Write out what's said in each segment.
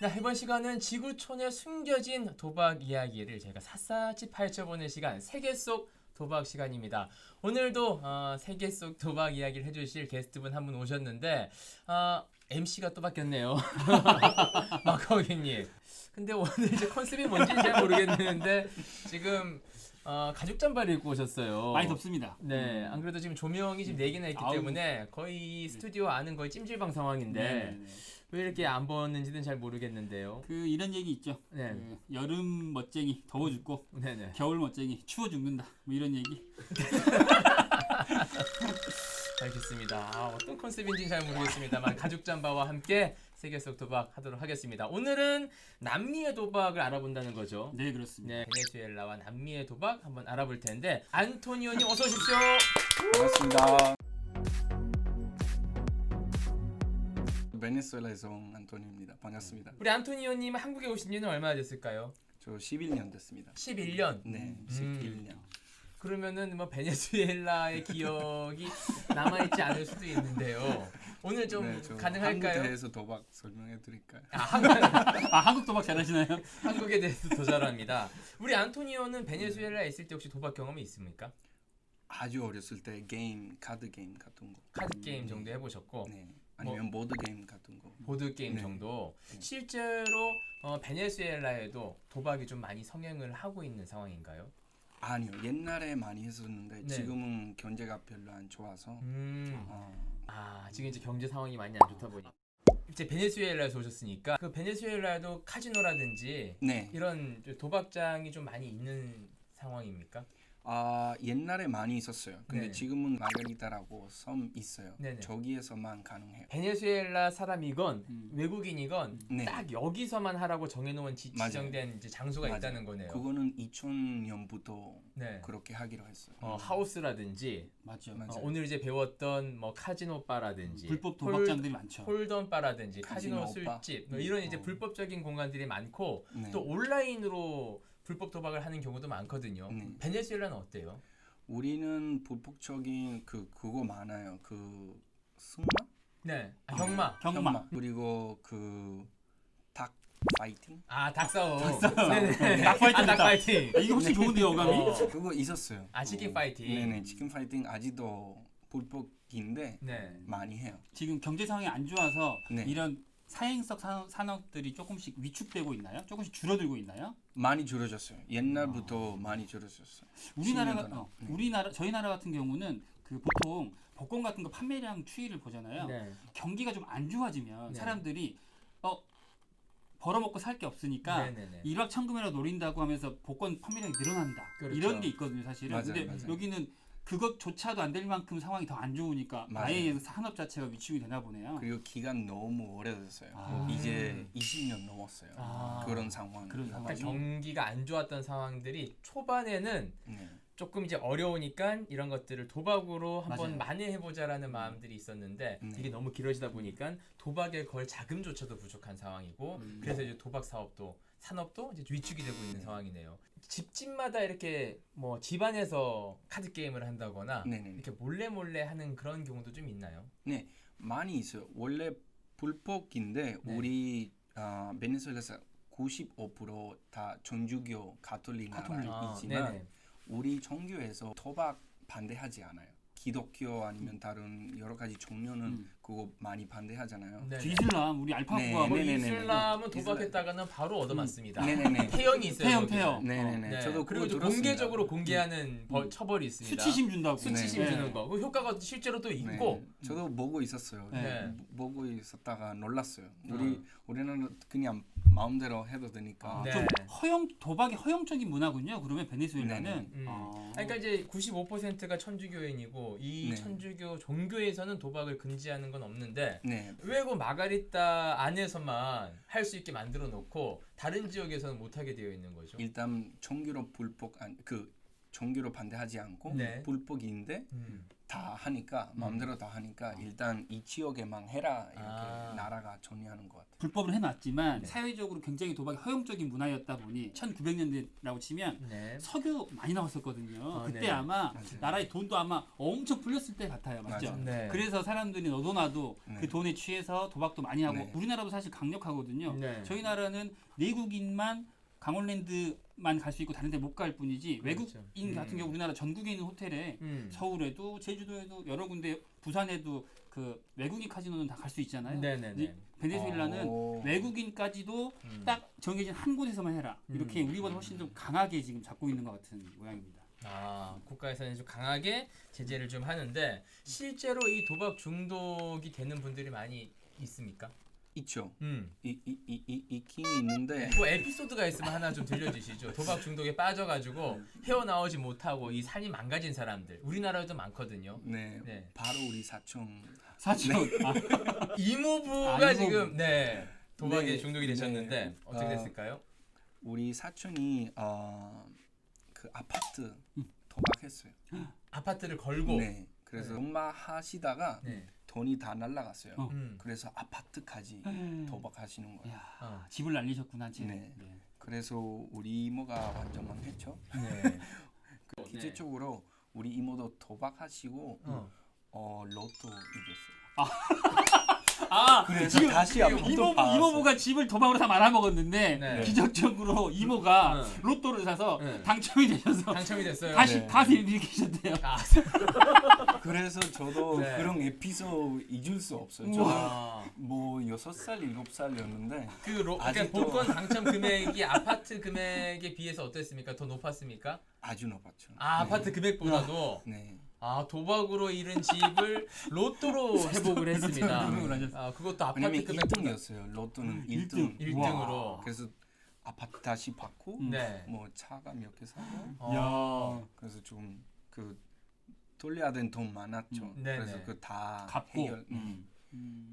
네, 이번 시간은 지구촌에 숨겨진 도박 이야기를 제가 샅샅이 파헤쳐보는 시간, 세계 속 도박 시간입니다. 오늘도 세계 속 도박 이야기를 해주실 게스트분 한 분 오셨는데 MC가 또 바뀌었네요. 마커기님. 근데 오늘 이제 컨셉이 뭔지는 잘 모르겠는데 지금 가죽 잠바를 입고 오셨어요. 많이 덥습니다. 네, 안 그래도 지금 조명이 지금 4개나 있기 때문에 거의 스튜디오 안은 거의 찜질방 상황인데 네네네. 왜 이렇게 안 벗는지는 잘 모르겠는데요. 그 이런 얘기 있죠. 네. 그 여름 멋쟁이 더워 죽고 네네. 겨울 멋쟁이 추워 죽는다. 뭐 이런 얘기. 알겠습니다. 어떤 컨셉인지는 잘 모르겠습니다만 가죽 잠바와 함께 세계 속 도박 하도록 하겠습니다. 오늘은 남미의 도박을 알아본다는 거죠. 네, 그렇습니다. 네, 베네수엘라와 남미의 도박 한번 알아볼 텐데 안토니오님 어서 오십시오. 반갑습니다. 베네수엘라에서 온 안토니오입니다. 반갑습니다. 우리 안토니오님 한국에 오신 지는 얼마나 됐을까요? 저 11년 됐습니다. 11년. 네, 11년. 그러면은 뭐 베네수엘라의 기억이 남아있지 않을 수도 있는데요. 오늘 좀 네, 저 가능할까요? 한국에 대해서 도박 설명해 드릴까요? 한국 도박 잘하시나요? 한국에 대해서 더 잘합니다. 우리 안토니오는 베네수엘라에 있을 때 혹시 도박 경험이 있습니까? 아주 어렸을 때 게임, 카드 게임 같은 거. 카드 게임 정도 해보셨고 네. 아니면 보드 게임 같은 거. 보드 게임 네. 정도. 네. 실제로 베네수엘라에도 도박이 좀 많이 성행을 하고 있는 상황인가요? 아니요. 옛날에 많이 했었는데 네. 지금은 경제가 별로 안 좋아서 지금 이제 경제 상황이 많이 안 좋다 보니 이제 베네수엘라에서 오셨으니까 그 베네수엘라에도 카지노라든지 네. 이런 도박장이 좀 많이 있는 상황입니까? 옛날에 많이 있었어요. 근데 네. 지금은 마가리타라고 섬 있어요. 네네. 저기에서만 가능해요. 베네수엘라 사람이건 외국인이건 네. 딱 여기서만 하라고 정해놓은 맞아요. 지정된 이제 장소가 맞아요. 있다는 거네요. 그거는 2000년부터 네. 그렇게 하기로 했어요. 하우스라든지 맞죠. 맞아요. 오늘 이제 배웠던 뭐 카지노 바라든지 불법 도박장들이 많죠. 홀던 바라든지 카지노 카지노 바. 술집 뭐 이런 이제 불법적인 공간들이 많고 네. 또 온라인으로 불법 도박을 하는 경우도 많거든요. 네. 베네수엘라는 어때요? 우리는 불법적인 그거 많아요. 그 승마? 네, 경마. 경마. 그리고 그 닭 파이팅? 닭싸움. 네네. 닭파이팅. 닭파이팅. 이게 훨씬 좋은데요, 어감이? 그거 있었어요. 치킨 파이팅. 네네, 치킨 파이팅 아직도 불법인데 네. 많이 해요. 지금 경제 상황이 안 좋아서 네. 이런 사행성 산업들이 조금씩 위축되고 있나요? 조금씩 줄어들고 있나요? 많이 줄어졌어요. 옛날부터 많이 줄어졌어요. 10년 동안. 네. 저희 나라 같은 경우는 그 보통 복권 같은 거 판매량 추이를 보잖아요. 네. 경기가 좀 안 좋아지면 네. 사람들이 벌어먹고 살 게 없으니까 네네네. 일확천금이라도 노린다고 하면서 복권 판매량이 늘어난다. 그렇죠. 이런 게 있거든요, 사실은. 맞아요, 근데 맞아요. 여기는 그것조차도 안 될 만큼 상황이 더 안 좋으니까 맞아요. 아예 산업 자체가 위축이 되나 보네요. 그리고 기간 너무 오래됐어요. 아. 이제 20년 넘었어요. 그런 상황. 그런 상황. 그러니까 경기가 안 좋았던 상황들이 초반에는 네. 조금 이제 어려우니까 이런 것들을 도박으로 한번 맞아요. 만회해보자라는 마음들이 있었는데 네. 이게 너무 길어지다 보니까 도박에 걸 자금조차도 부족한 상황이고 그래서 이제 도박 사업도 산업도 이제 위축이 되고 있는 상황이네요. 집집마다 이렇게 뭐 집안에서 카드 게임을 한다거나 네네. 이렇게 몰래 하는 그런 경우도 좀 있나요? 네, 많이 있어요. 원래 불법인데 네. 우리 베네수엘라에서 95%다 천주교 가톨릭 나라이지만 네네. 우리 종교에서 도박 반대하지 않아요. 기독교 아니면 다른 여러 가지 종교는 그거 많이 반대하잖아요. 네. 이슬람, 우리 알파고가 네, 뭐 네, 네, 네. 이슬람은 도박했다가는 바로 얻어맞습니다. 네네네. 태형이 있어요. 태형, 거기는. 태형. 네네네. 네. 저도 그리고 그거 이제 들었습니다. 공개적으로 공개하는 처벌이 있습니다. 수치심 준다고. 수치심 네. 주는 거. 그 효과가 실제로 또 네. 있고. 저도 보고 있었어요. 네. 보고 있었다가 놀랐어요. 우리는 그냥 마음대로 해도 되니까. 네. 좀 도박이 허용적인 문화군요. 그러면 베네수엘라는. 네네. 그러니까 이제 95%가 천주교인이고 이 네. 천주교 종교에서는 도박을 금지하는 건 없는데 네. 왜 그 마가리타 안에서만 할 수 있게 만들어 놓고 다른 지역에서는 못 하게 되어 있는 거죠? 일단 종교로 불법 그 종교로 반대하지 않고 네. 불법인데 다 하니까 마음대로 다 하니까 일단 이 지역에만 해라 이렇게 나라가 정리하는 것 같아요. 불법을 해놨지만 네. 사회적으로 굉장히 도박이 허용적인 문화였다 보니 1900년대라고 치면 네. 석유 많이 나왔었거든요. 그때 네. 아마 맞아요. 나라의 돈도 아마 엄청 풀렸을 때 같아요. 맞죠? 맞아요. 네. 그래서 사람들이 너도나도 네. 그 돈에 취해서 도박도 많이 하고 네. 우리나라도 사실 강력하거든요. 네. 저희 나라는 내국인만 강원랜드만 갈 수 있고 다른 데 못 갈 뿐이지 그렇죠. 외국인 같은 경우 우리나라 전국에 있는 호텔에 서울에도 제주도에도 여러 군데 부산에도 그 외국인 카지노는 다 갈 수 있잖아요. 네네네. 베네수엘라는 오. 외국인까지도 딱 정해진 한 곳에서만 해라. 이렇게 우리보다 훨씬 좀 강하게 지금 잡고 있는 것 같은 모양입니다. 아, 국가에서는 좀 강하게 제재를 좀 하는데 실제로 이 도박 중독이 되는 분들이 많이 있습니까? 있죠. 음. 있긴 있는데 뭐 에피소드가 있으면 하나 좀 들려주시죠. 도박 중독에 빠져가지고 헤어나오지 못하고 이 삶이 망가진 사람들 우리나라에도 많거든요. 네, 네. 바로 우리 사촌 사실 이모부가 아, 이모부. 지금 네 도박에 네, 중독이 되셨는데 네. 어떻게 됐을까요? 우리 사촌이 그 아파트 도박했어요. 아파트를 걸고 네, 그래서 엄마 하시다가 네. 돈이 다 날라갔어요. 그래서 아파트까지 음. 도박하시는 거예요. 야, 집을 날리셨구나, 지금. 네. 그래서 우리 이모가 완전 망했죠. 네. 그 기재적으로 우리 이모도 도박하시고 로또 이겼어요. 아, 그래서 지금 다시 아파트 이모부가 집을 도박으로 다 말아먹었는데 네. 기적적으로 이모가 네. 로또를 사서 네. 당첨이 되셔서 당첨이 됐어요. 다시 네. 다시 일으키셨대요. 아, 그래서 저도 네. 그런 에피소드 잊을 수 없어요. 우와. 저도 뭐 6살, 7살이었는데 그러니까 아직도- 복권 당첨 금액이 아파트 금액에 비해서 어땠습니까? 더 높았습니까? 아주 높았죠. 아, 아파트 금액보다도 네. 아 도박으로 잃은 집을 로또로 회복을 했습니다. 회복을 하셨어요. 아 그것도 아파트 왜냐면 금액보다 1등이었어요. 로또는 1등. 1등. 1등으로. 그래서 아파트 다시 받고 네. 뭐 차가 몇 개 사고 어. 그래서 좀 그 돌려야 되는 돈 많았죠. 네네. 그래서 그 다 갚고. 해결.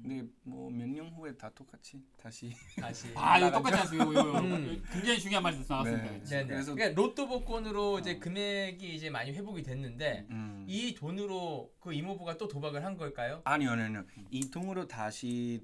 근데 뭐 몇 년 후에 다 똑같이 다시 다시. 아, 이거 나가죠. 똑같이 하세요. 이거 음. 굉장히 중요한 말씀 나왔습니다. 네. 네네. 그래서- 그러니까 로또 복권으로 이제 금액이 이제 많이 회복이 됐는데 이 돈으로 그 이모부가 또 도박을 한 걸까요? 아니요. 이 돈으로 다시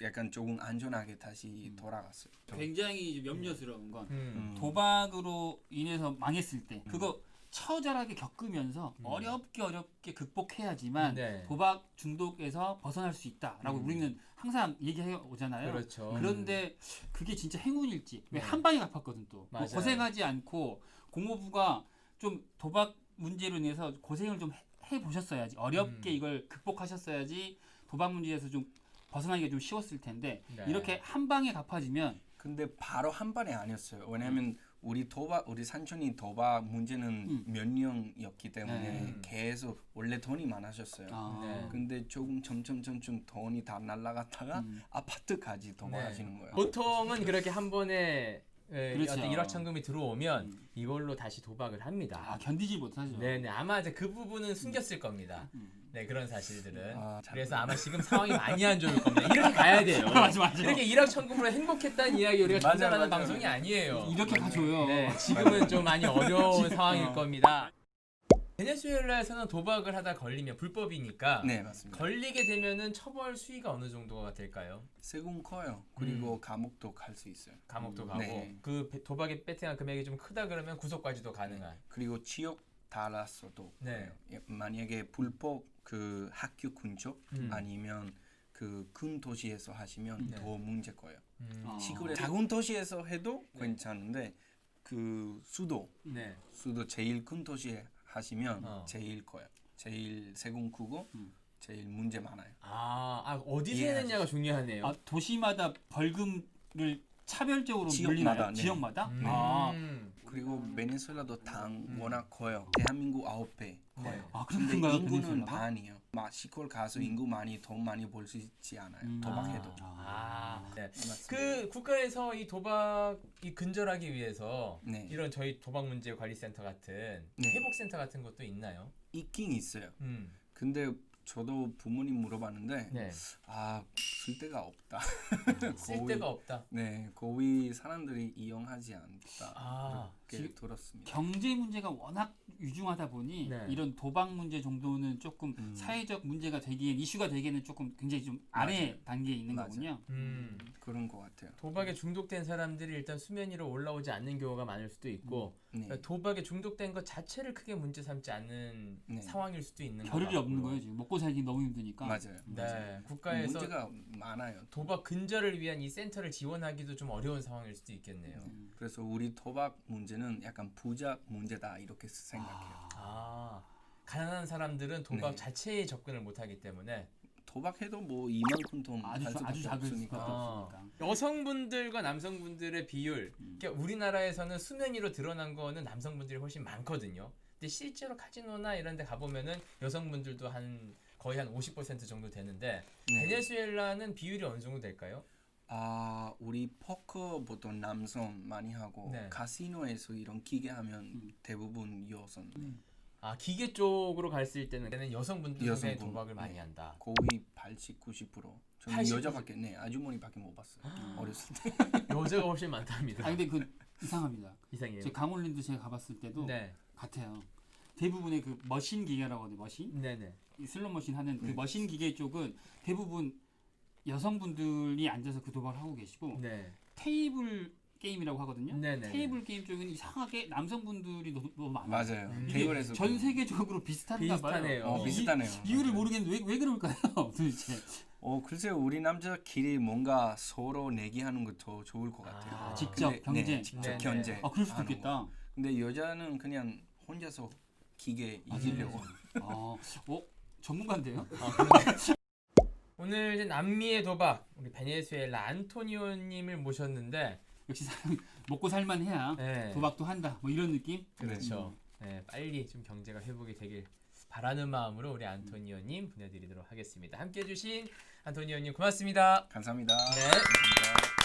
약간 조금 안전하게 다시 돌아갔어요. 굉장히 좀 염려스러운 건 음. 도박으로 인해서 망했을 때 그거 처절하게 겪으면서 어렵게 극복해야지만 네. 도박 중독에서 벗어날 수 있다라고 우리는 항상 얘기해 오잖아요. 그렇죠. 그런데 그게 진짜 행운일지 왜 네. 한 방에 갚았거든 또 맞아요. 고생하지 않고 공무부가 좀 도박 문제로 인해서 고생을 좀 해 보셨어야지 어렵게 이걸 극복하셨어야지 도박 문제에서 좀 벗어나기가 좀 쉬웠을 텐데 네. 이렇게 한 방에 갚아지면 근데 바로 한 번에 아니었어요. 왜냐하면 우리 삼촌이 도박 문제는 몇 년이었기 때문에 계속 원래 돈이 많으셨어요. 네. 근데 조금 점점 돈이 다 날라갔다가 아파트까지 도박하시는 거예요. 보통은 그렇게 한 번에 그렇죠. 어떤 일확천금이 들어오면 이걸로 다시 도박을 합니다. 아, 견디지 못하죠. 네네 아마 이제 그 부분은 숨겼을 겁니다. 네 그런 사실들은. 아, 잘 그래서 아마 지금 상황이 많이 안 좋을 겁니다. 이렇게 가야 돼요. 맞아. 이렇게 일확천금으로 행복했다는 이야기 우리가 맞아요, 전달하는 맞아요. 방송이 아니에요. 이렇게 가줘요. 네 지금은 좀 많이 어려운 상황일 어. 겁니다. 베네수엘라에서는 도박을 하다 걸리면 불법이니까 네, 맞습니다. 걸리게 되면은 처벌 수위가 어느 정도가 될까요? 세금 커요. 그리고 감옥도 갈 수 있어요. 감옥도 가고 네. 그 도박에 베팅한 금액이 좀 크다 그러면 구속까지도 가능한. 그리고 지역 달라서도 네. 그래요. 만약에 불법 그 학교 근처 아니면 그 큰 도시에서 하시면 네. 더 문제 거예요. 아. 시골에 작은 도시에서 해도 괜찮은데 그 수도 네. 제일 큰 도시에 하시면 제일 커요. 제일 세금 크고 제일 문제 많아요. 어디서 예, 했느냐가 중요하네요. 아, 도시마다 벌금을 차별적으로 지역마다, 물리나요? 네. 지역마다? 그리고 베네수엘라도 당 워낙 커요. 대한민국 9배 커요. 네. 아, 그럼 근데 큰가요? 인구는 베네수엘라가? 반이에요. 막 시골 가서 인구 많이 돈 많이 벌 수 있지 않아요. 도박해도. 네. 맞습니다. 그 국가에서 이 도박이 근절하기 위해서 네. 이런 저희 도박 문제 관리센터 같은 네. 회복센터 같은 것도 있나요? 있긴 있어요. 음. 근데 저도 부모님 물어봤는데 네. 쓸 데가 없다. 쓸 데가 없다. 네, 거의 사람들이 이용하지 않다. 그렇게 지금 들었습니다. 경제 문제가 워낙 유중하다 보니 네. 이런 도박 문제 정도는 조금 사회적 문제가 되기엔 이슈가 되기에는 조금 굉장히 좀 아래 단계에 있는 맞아요. 거군요. 그런 것 같아요. 도박에 중독된 사람들이 일단 수면 위로 올라오지 않는 경우가 많을 수도 있고 네. 그러니까 도박에 중독된 것 자체를 크게 문제 삼지 않는 네. 상황일 수도 있는 것 겨를이 없는 같고요. 거예요. 지금 먹고 살기 너무 힘드니까. 맞아요. 네, 국가에서 문제가 많아요. 도박 근절을 위한 이 센터를 지원하기도 좀 어려운 상황일 수도 있겠네요. 그래서 우리 도박 문제는 약간 부작 문제다 이렇게 생각해요. 아, 가난한 사람들은 도박 네. 자체에 접근을 못하기 때문에 도박해도 뭐 이만큼 돈 아주 할 수밖에 작을 수밖에 없으니까. 없으니까. 여성분들과 남성분들의 비율, 그러니까 우리나라에서는 수면 위로 드러난 거는 남성분들이 훨씬 많거든요. 근데 실제로 카지노나 이런 데 가보면은 여성분들도 거의 한 50% 정도 되는데 네. 베네수엘라는 비율이 어느 정도 될까요? 아, 우리 포커 보통 남성 많이 하고 네. 카시노에서 이런 기계 하면 대부분 여성. 아, 기계 쪽으로 갔을 때는 여성분들 상당히 여성분. 도박을 많이 네. 한다. 거의 80, 90%. 저는 80, 여자밖에 아주머니밖에 못 봤어요. 어렸을 때. 여자가 훨씬 많답니다. 아 근데 그 이상합니다. 이상해요. 제 강원랜드 제가 가봤을 때도 네, 같아요. 대부분의 그 머신 기계라고 하는데 머신, 네네. 이 슬롯 머신 하는 그 머신 기계 쪽은 대부분 여성분들이 앉아서 그 도박을 하고 계시고 네, 테이블 게임이라고 하거든요. 네네. 테이블 게임 쪽은 이상하게 남성분들이 너무 많아요. 맞아요. 이게 테이블에서 전 세계적으로 비슷한가 비슷하네요. 봐요. 비슷하네요. 이유를 모르겠는데 왜 그럴까요? 도대체. 글쎄요. 우리 남자끼리 뭔가 서로 내기하는 거 더 좋을 것 같아요. 아, 직접 근데, 경제. 네, 직접 네네. 경제. 아 그럴 수도 하는 있겠다. 거. 근데 여자는 그냥 혼자서 기계 이기려고. 전문가인데요? 오늘 이제 남미의 도박 우리 베네수엘라 안토니오님을 모셨는데 역시 사람이 먹고 살만해야 네, 도박도 한다. 뭐 이런 느낌? 그렇죠. 네, 빨리 좀 경제가 회복이 되길 바라는 마음으로 우리 안토니오님 보내드리도록 하겠습니다. 함께해 주신 안토니오님 고맙습니다. 감사합니다. 네. 감사합니다.